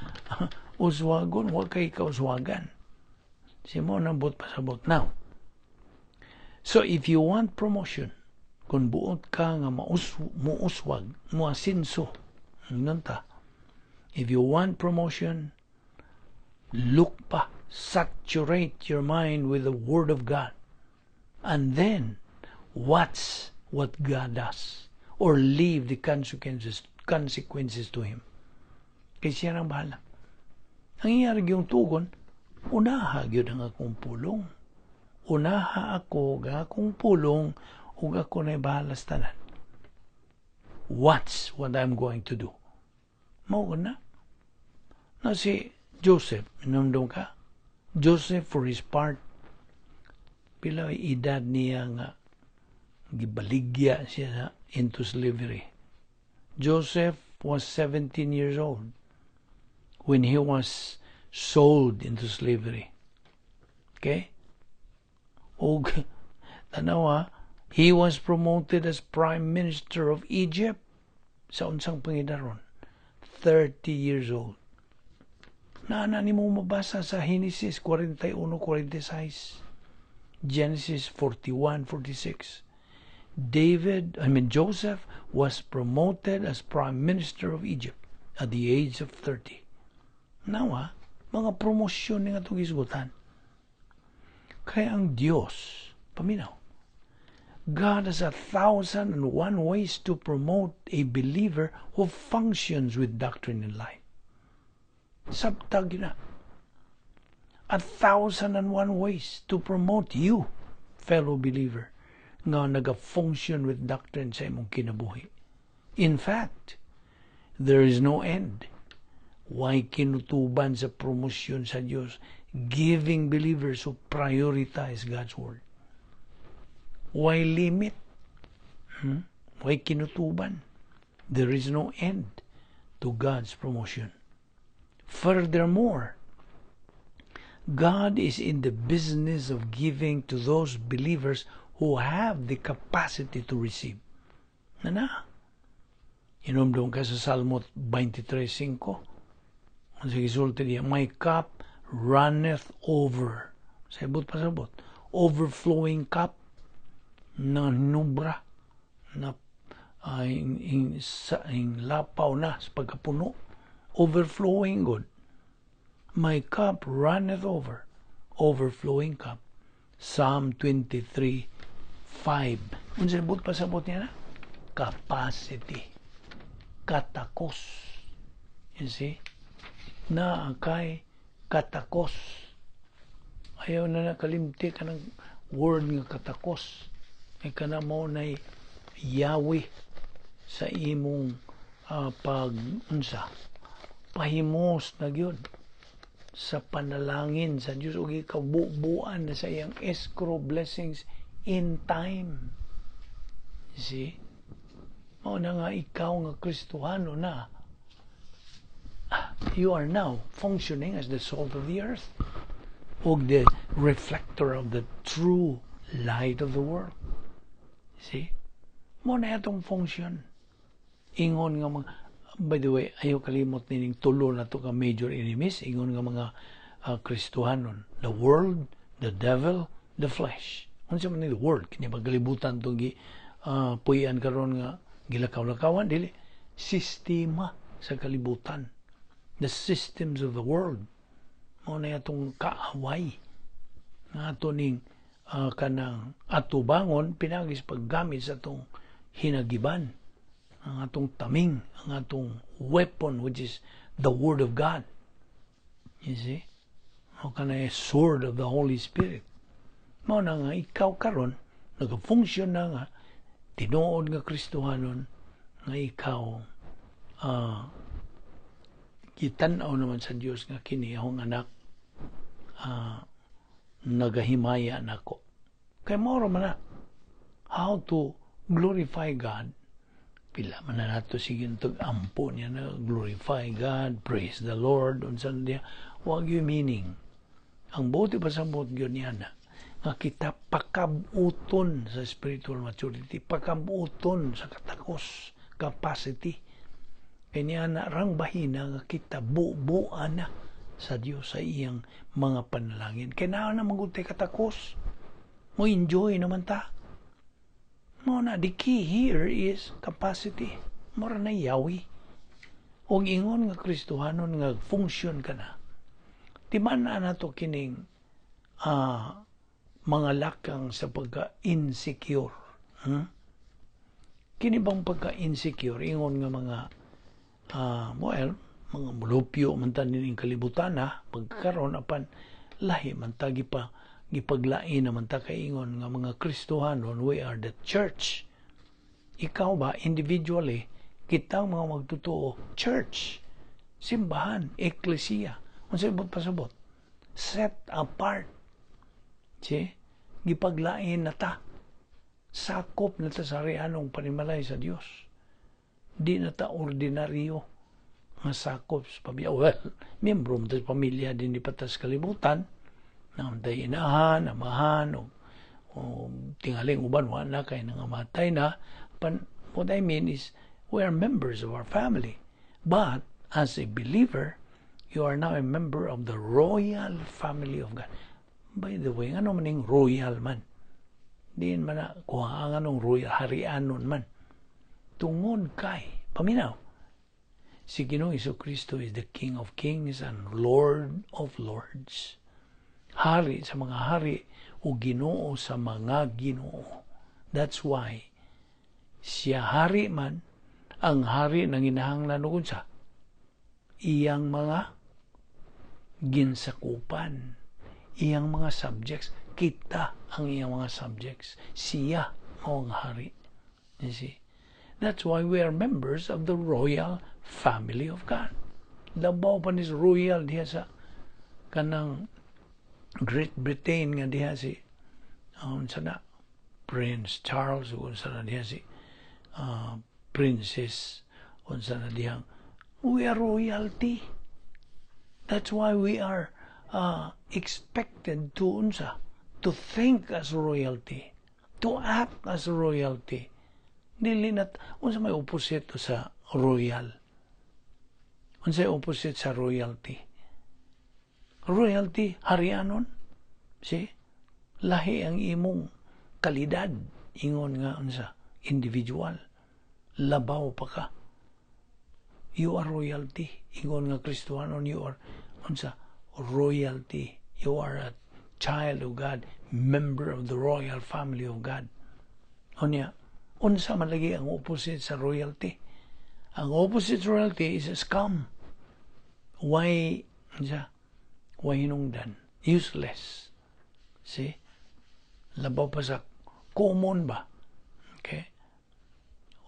uswagon, huwag kay ka uswagan. Si mo nambot pasabot. Now, so if you want promotion, kung buot ka nga muuswag, muasinso, if you want promotion, look pa, saturate your mind with the Word of God, and then watch what God does, or leave the consequences to Him. Kaya siya nang bahala. Ang iyarag yung tugon, unaha yun ang akong pulong. Unaha ako ga akong pulong, ug ako na'y bahala sa tanan. Watch what I'm going to do. Mao na. Na si Joseph, minumdum ka? Joseph, for his part, pila edad niya nga gibaligya siya into slavery. Joseph was 17 years old when he was sold into slavery. Okay? O tanawa, he was promoted as Prime Minister of Egypt sa unsang pangidaron. 30 years old. Naana ni mo mabasa sa Genesis 41:46, Genesis 41:46. Joseph was promoted as Prime Minister of Egypt at the age of 30. Nawa, mga promosyon nga itong isgutan. Kaya ang Diyos, paminaw, God has 1,001 ways to promote a believer who functions with doctrine in life. Sabtag na. 1,001 ways to promote you, fellow believer, nga naga-function with doctrine sa imong kinabuhi. In fact, there is no end. Why kinutuban sa promosyon sa Diyos, giving believers who prioritize God's Word? Why limit? Why kinutuban? There is no end to God's promotion. Furthermore, God is in the business of giving to those believers who have the capacity to receive. Inumdum ka sa Salmo 23:5. Ang resulta niya, my cup runneth over. Sabot. Overflowing cup na nubra na lapaw na sa pagkapuno. Overflowing good. My cup runneth over. Overflowing cup. Psalm 23:5. Kung sabot niya na? Capacity. katakos. You see? Naa kay katakos. Ayaw na nakalimti ka ng word nga katakos. Ay ka na mo na Yahweh sa imong pahimos na gyud sa panalangin sa Dios ug ikabubuan na sa iyang escrow blessings in time. You see? Mao na nga ikaw nga Kristohano na, you are now functioning as the salt of the earth ug the reflector of the true light of the world. See? Mo na itong function. Ingon nga mga, by the way, ayaw kalimot nining tulo na to ka major enemies. Ingon nga mga Kristohanon. The world, the devil, the flesh. Unsa man ni the world? Kini magalibutan itong puyan karon nga gilakaw-lakawan. Dili. Sistema sa kalibutan. The systems of the world. Mo na itong kaaway. Nga ito ning kanang atubangon pinagis paggamit sa itong hinagiban, ang atong taming, ang atong weapon which is the Word of God. You see? O kanang sword of the Holy Spirit. Mao na nga ikaw karon nag-function na nga tinuod nga Kristohanon nga ikaw gitan-aw naman sa Dios nga kini akong anak nagahimaya nako. Kay mao ra man na how to glorify God. Pila man na nato sige ampo niya na glorify God, praise the Lord, unsa diya wag yung meaning. Ang buti pa sa buot gyud niya na nga kita pakabuton sa spiritual maturity, pakabuton sa katakos, capacity. Kanya na rang bahina nga kita bubuan na sa Dios sa iyang mga panalangin. Kaya na maguti katakos. Mo enjoy naman ta. Mo na, the key here is capacity. Mora na Yahweh. O ingon nga Kristohanon nga function ka na. Timan na to kining mga lakang sa pagka-insecure. Kini bang pagka-insecure? Ingon nga mga mga mulupyo man ta ning kalibutan na pagkaron apan lahi man ta gipaglain naman ta kay ingon nga mga Kristohanon, we are the church. Ikaw ba individually kitang mga magtotoo church, simbahan, eklesia, unsa ibot pasabot, set apart. See? Gipaglain na ta, sakop na ta sa rianong panimalay sa Dios. Di na ta ordinaryo nga sakop sa pamilya. Well, miyembro mo sa pamilya din di patas kalibutan, namatay inahan, amahan, o tingaling uban, wala kay nangamatay na. But what I mean is, we are members of our family. But, as a believer, you are now a member of the royal family of God. By the way, ano man yung royal man? Diin man na, kuha nga nung royal, harianon man. Tungod kay, paminaw, si Ginoong Jesucristo is the King of Kings and Lord of Lords. Hari sa mga hari o Ginoo sa mga Ginoo. That's why siya hari man, ang hari nang inahanglan o kunsa iyang mga ginsakupan, iyang mga subjects, kita ang iyang mga subjects, siya ang hari. You see? That's why we are members of the royal family of God. Labaw pa nis royal diha sa kanang Great Britain nga diha si sana Prince Charles o sana diha si Princess o sana diha. We are royalty. That's why we are expected to think as royalty, to act as royalty. Dili na unsa may opposite sa royal. Unsa may opposite sa royalty? Royalty harianon. See? Lahi ang imong kalidad ingon nga unsa individual. Labaw pa ka. You are royalty. Ingon nga Kristohanon, you are unsa royalty. You are a child of God, member of the royal family of God. Unya unsa man lagi ang opposite sa royalty? Ang opposite reality is a scam. Why hinungdan? Useless. See? Labaw pa sa common ba? Okay?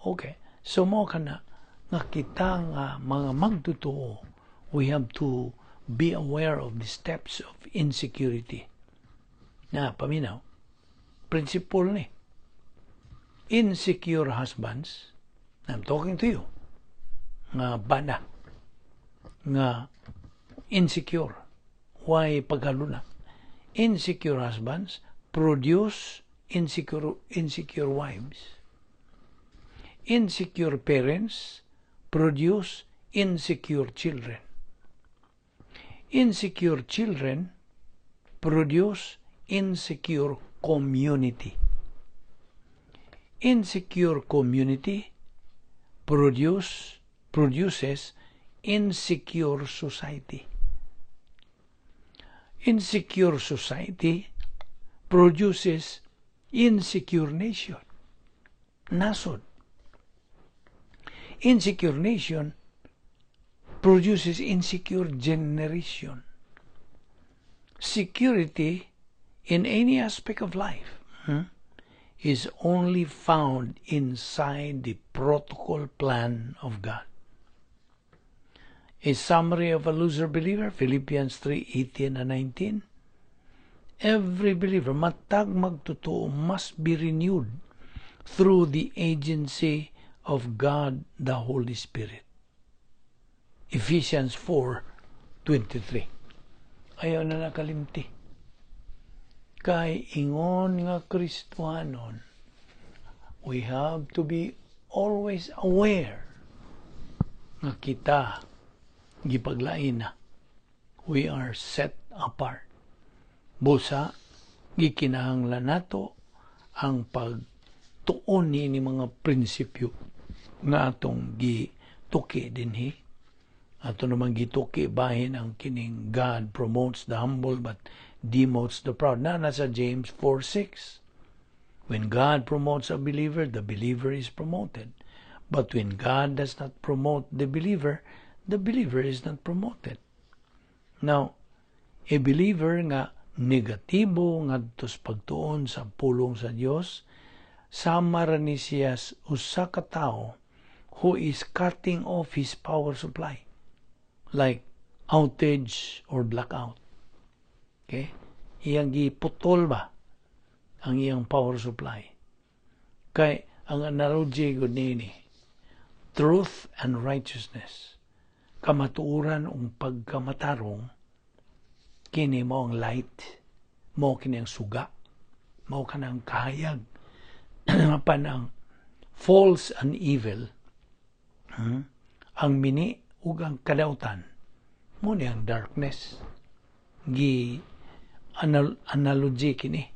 Okay. So mo ka na, nga kita nga mga magtutuo, we have to be aware of the steps of insecurity. Na, paminaw, principle ni. Insecure husbands, I'm talking to you, nga bana, nga insecure. Why paghaluna? Insecure husbands produce insecure wives. Insecure parents produce insecure children. Insecure children produce insecure community. Insecure community produces insecure society. Insecure society produces insecure nation. Nasod. Insecure nation produces insecure generation. Security in any aspect of life is only found inside the protocol plan of God. A summary of a loser believer, Philippians 3:18 and 19. Every believer, matag magtotoo, must be renewed through the agency of God the Holy Spirit. Ephesians 4:23. Ayaw na nakalimti. Kay ingon nga Kristohanon, we have to be always aware nga kita gipaglain na. We are set apart. Busa, gikinahanglan nato ang pagtuon ni mga prinsipyo nga atong gituki dinhi. Ato naman gituki bahin ang kining God promotes the humble but demotes the proud. Na nasa James 4:6. When God promotes a believer, the believer is promoted. But when God does not promote the believer is not promoted. Now, a believer nga negatibo ngadto sa pagtuon sa pulong sa Dios, sama ra ni siya usa ka tawo who is cutting off his power supply, like outage or blackout. Okay? Iyang giputol ba ang iyang power supply? Kay ang analogy gud nini, truth and righteousness, kamatuuran ug pagkamatarong, kini mo ang light, mo kini ang suga, mo kanang kahayag. Apan ang false and evil, ang mini ug ang kadautan, mo ni ang darkness. Analogy kini.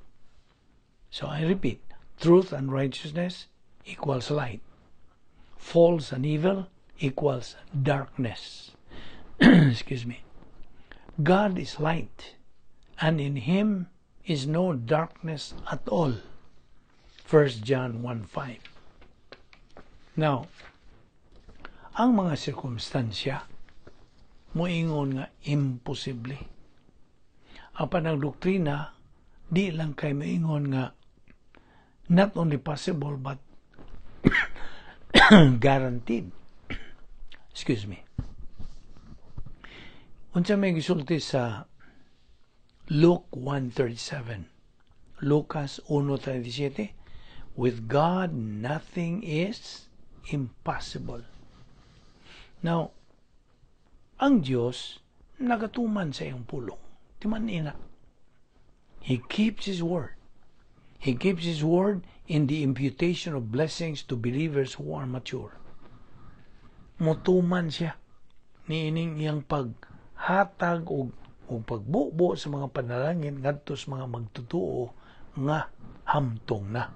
So I repeat, truth and righteousness equals light. False and evil equals darkness. Excuse me. God is light, and in Him is no darkness at all. 1 John 1:5. Now, ang mga sirkumstansya, moingon nga imposible. Apan ang doktrina, di lang kay moingon nga not only possible but guaranteed. Excuse me. Unsa may gisulti sa Luke 1:37. Lucas 1:37. With God, nothing is impossible. Now, ang Diyos nagatuman sa iyong pulong. Timan ina. He keeps His word. He keeps His word in the imputation of blessings to believers who are mature. Mutuman siya ni ining iyang paghatag o pagbubo sa mga panalangin ngadto sa mga magtutuo nga hamtong na.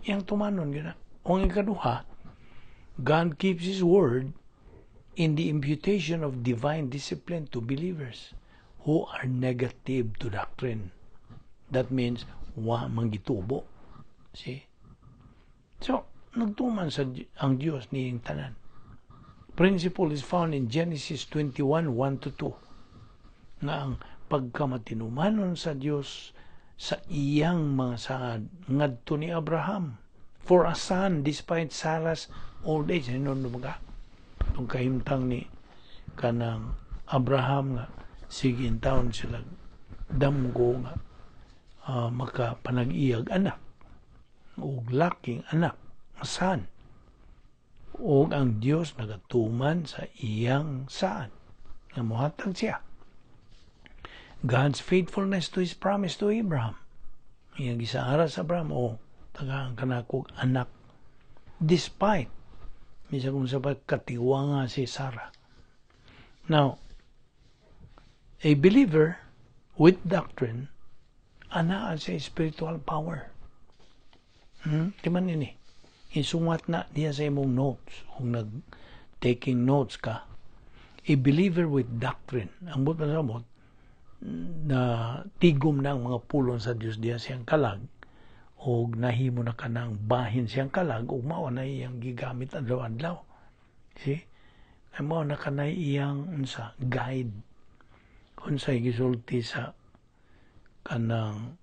Iyang tumanon gina. Ang ikaduha, God keeps His word in the imputation of divine discipline to believers who are negative to doctrine. That means wa manggitubo. See? So, nagtuman sa ang Dios niing tanan. principle is found in Genesis 21, 1 to 2. Nga ang pagkamatinumanon sa Dios sa iyang mga saad ngadto ni Abraham for a son despite Sarah's old age. Ano mga itong kahimtang ni kanang Abraham nga sige in taon sila damgo nga makapanag-iyag anak o laking anak son o ang Dios nagatuman sa iyang saad nga mohatag siya. God's faithfulness to His promise to Abraham. Iyang gisaara sa Abraham, tagaan ka na kong anak. Despite, misa kung sa katiwanga si Sarah. Now, a believer with doctrine, ana sa spiritual power. Timan ini. Isungat na diya sa imong notes. Kung taking notes ka, a believer with doctrine. Ang buot na samot, na tigom na ang mga pulong sa Diyos diya siyang kalag o nahimo na ka ng bahin siyang kalag o mao na iyang gigamit adlaw-adlaw. See? Ay mao na ka na iyang unsa guide unsay gisulti sa kanang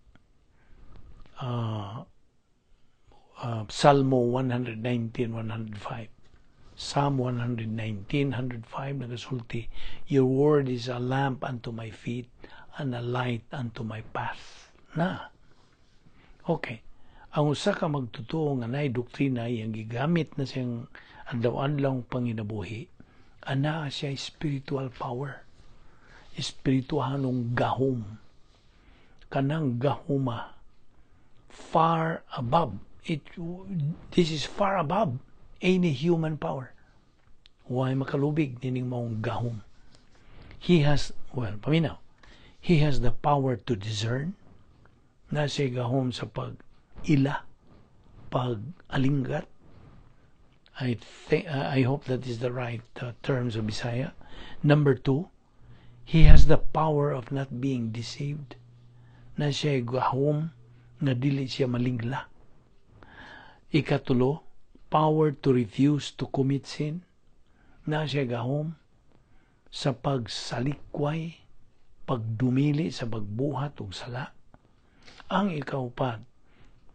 Salmo 119, 105. Psalm 119, 105 nagasulti, your word is a lamp unto my feet and a light unto my path. Na. Okay. Ang usa ka magtutuo nga nay doktrina iyang gigamit na siyang adlaw-adlaw panginabuhi, ana siya spiritual power. Espirituhanong gahom. Kanang gahuma far above. This is far above any human power. Huwag makalubig nining maong gahom. He has, paminaw, he has the power to discern. Nasa gahom sa pag-ila, pag-alinggat. I hope that is the right terms of Visayan. Number 2, he has the power of not being deceived. Nasa gahom na dili siya malingla. Ikatulo, power to refuse to commit sin. Na siya gahom sa pagsalikway, pagdumili sa pagbuhat og sala. Ang ikaupat,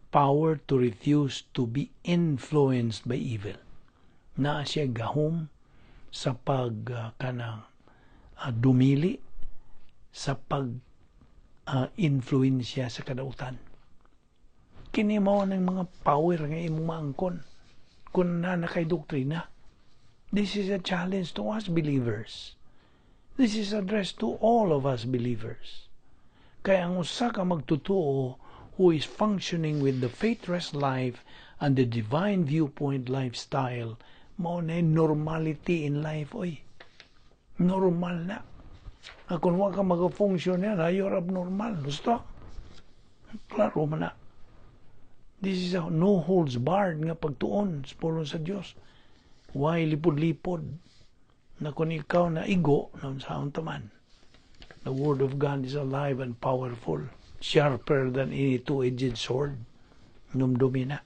power to refuse to be influenced by evil. Na siya gahom sa dumili sa influensya sa kadautan. Kini mao ng mga power nga imong maangkon kung na kay doktrina. This is a challenge to us believers. This is addressed to all of us believers. Kaya ang usa ka magtutuo who is functioning with the faith-rest life and the divine viewpoint lifestyle, mao na normality in life, normal na. Kung wa ka mag-function yan, you're abnormal. Gusto? Klaro man na. This is a no holds barred nga pagtuon sa pulong sa Dios. Why lipod-lipod na kung ikaw na igo na sa taman. The word of God is alive and powerful, sharper than any two-edged sword. Numdumi na.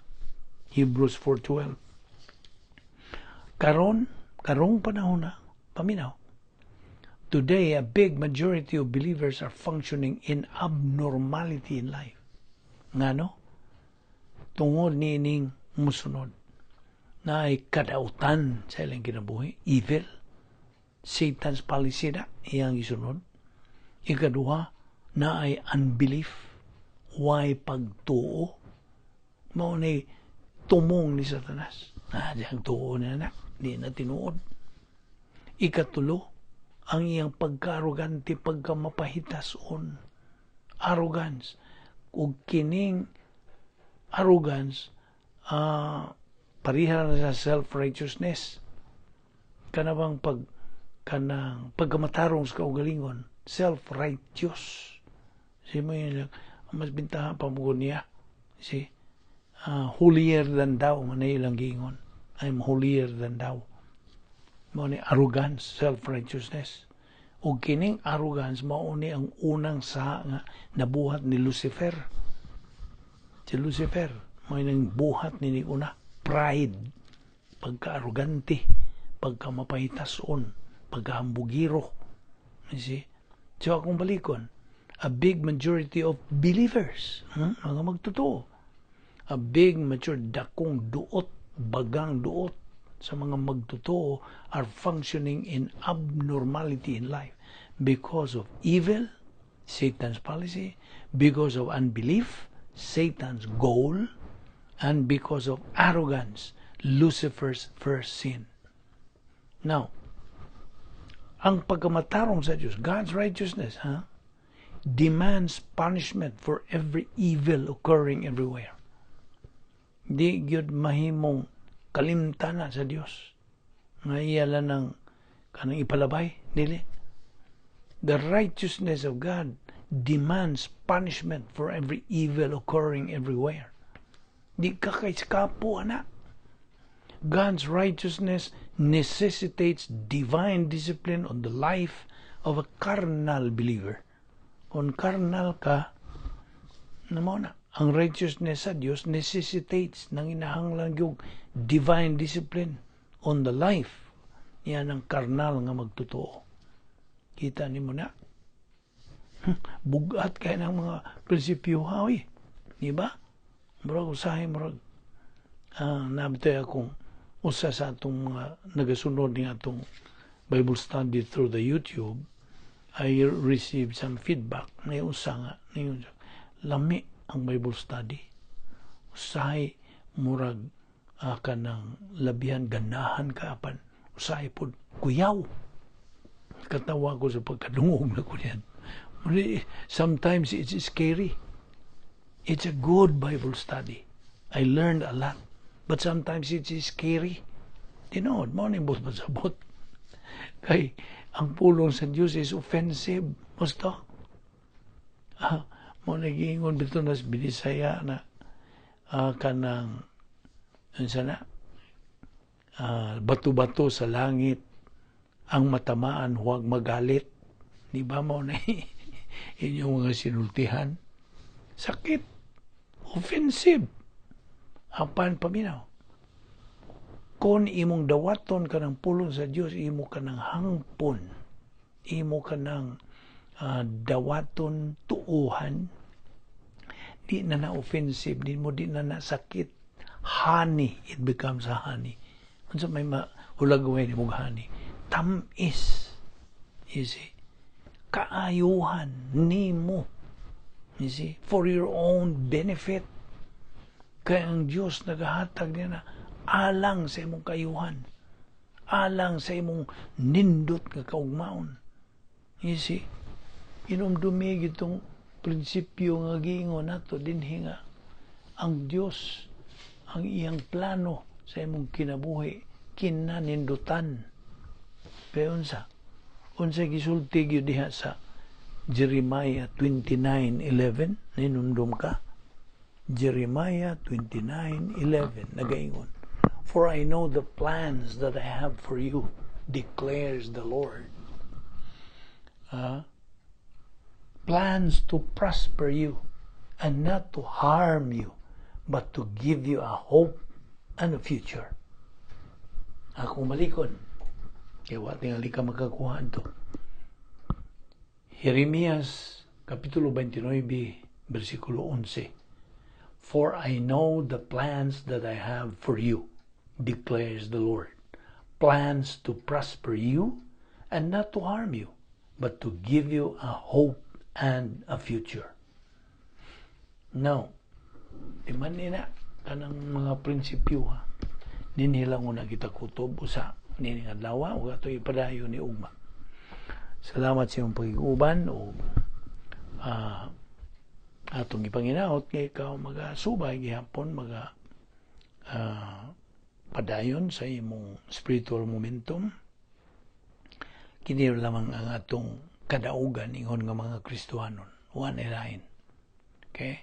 Hebrews 4:12. Karong panahon na, paminaw. Today, a big majority of believers are functioning in abnormality in life. Ngano? Tungod nining musunod na ay kadautan sa ilang kinabuhi, evil, Satan's policy na iyang isunod. Ikaduha, na ay unbelief, why pagtuo, mao na tumong ni Satanas. Diyang tuo na anak, di na tinuod. Ikatulo, ang iyang pagka-arrogante, pagka-mapahitason, arrogance, ug kining arrogance, pariha na sa self-righteousness. Kanabang pagkamatarong sa kaugalingon, self-righteous. Si mo yun lang, mas bintahan pa mo niya. Si, holier than thou, manay ilang gingon. I'm holier than thou. Mao ni arrogance, self-righteousness. O kining arrogance, mao ni ang unang sa nga nabuhat ni Lucifer. Si Lucifer, may nang buhat ni una, pride, pagka-arrogante, pagkamapahitason, pagkahambugiro. You see? So akong balikon, a big majority of believers, mga magtotoo, a big majority, dakong duot, bagang duot sa mga magtotoo are functioning in abnormality in life because of evil, Satan's policy, because of unbelief, Satan's goal, and because of arrogance, Lucifer's first sin. Now, ang pagkamatarong sa Diyos, God's righteousness, demands punishment for every evil occurring everywhere. Di gyud mahimong kalimtana sa Diyos. Nga iyala ng kanang ipalabay, dili. The righteousness of God demands punishment for every evil occurring everywhere. Di ka kay skapo, anak. God's righteousness necessitates divine discipline on the life of a carnal believer. Kung carnal ka, naman na, ang righteousness sa Diyos necessitates ng inahanglan yung divine discipline on the life niya ng carnal nga magtotoo. Kita ni mo na. Bugat kayo ng mga prinsipyo hawi. Di ba? Murag usahay, murag. Nabitoy akong usa sa atong mga nagasunod ni atong Bible study through the YouTube. I received some feedback na usa nga. Lami ang Bible study. Usahay, murag ka ng labihan, ganahan ka apan. Usahay po, kuyaw. Katawa ko sa pagkadungog na ko niyan. Sometimes it's scary. It's a good Bible study. I learned a lot. But sometimes it's scary. Tinood, mo ni bot masabot. Kay, ang pulong sa Diyos is offensive. Musta? Mo nagingon bito na Bisaya na kanang sana bato-bato sa langit ang matamaan huwag magalit. Di ba mo na inyong mga sinultihan? Sakit. Offensive. Apan paminaw. Kung imong dawaton ka ng pulong sa Diyos, imo ka ng hangpon. Imo ka ng dawaton tuuhan. Di na na-offensive. Di na na-sakit. Honey. It becomes a honey. Kung sa may hulagawin ni mong honey. Tamis. You see? Kaayuhan. Nimo. You see? For your own benefit. Kaya ang Diyos nagahatag niya na alang sa imong kayuhan. Alang sa imong nindot nga kaugmaon. You see? Inumdumig itong prinsipyo nga giingon nato dinhi nga ang Diyos ang iyang plano sa imong kinabuhi kinanindutan. Kaya unsa gisulti gyud diha sa Jeremiah 29:11 ninundom ka. Jeremiah 29:11 nagaingon, for I know the plans that I have for you, declares the Lord. Plans to prosper you and not to harm you, but to give you a hope and a future. Ako malikon, kaya tingali ka magkakuhaan to. Jeremias Kapitulo 29, versikulo 11. For I know the plans that I have for you, declares the Lord. Plans to prosper you and not to harm you, but to give you a hope and a future. Now, iman nina kanang mga prinsipyo ha. Ninilang una kita kutob usa nini nga dawa o ato ipadayon ni ugma. Salamat sa iyong pag-iuban o atong ipanginaot kay ikaw magasubay gihapon padayon sa imong spiritual momentum. Kini lamang ang atong kadaugan ingon nga mga Kristiyanon, one line. Okay?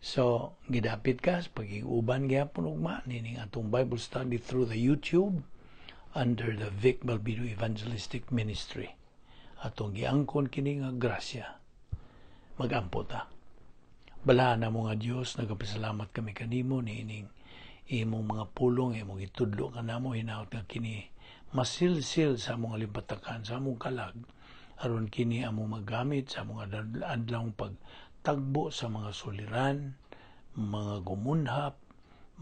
So, gidapit ka sa pag-iuban gihapon ugma nining atong Bible study through the YouTube under the Vic Balbido Evangelistic Ministry. Atong giangkon kini nga grasya. Magampo ta. Bala na mo nga Diyos, nagapasalamat kami kanimo niining imong mga pulong, imong itudlo ka namo, hinaot nga kini masilsil sa among limpatakan, sa among kalag, aron kini among magamit sa mga adlawng pagtagbo sa mga suliran, mga gumunhap,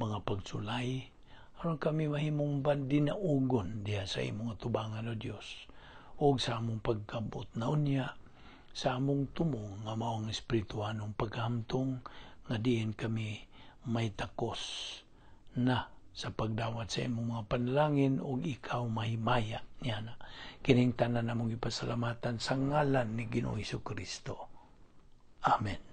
mga pagsulay, aron kami mahimong dinaugon diha sa imong tubangan o Dios, o sa among pagkabot na unya, sa among tumong nga maong espirituhanong paghamtong, nga diin kami may takos na sa pagdawat sa imong mga panalangin ug ikaw mahimaya niya na. Kining tanan namong ipasalamatan sa ngalan ni Ginoong Hesukristo. Amen.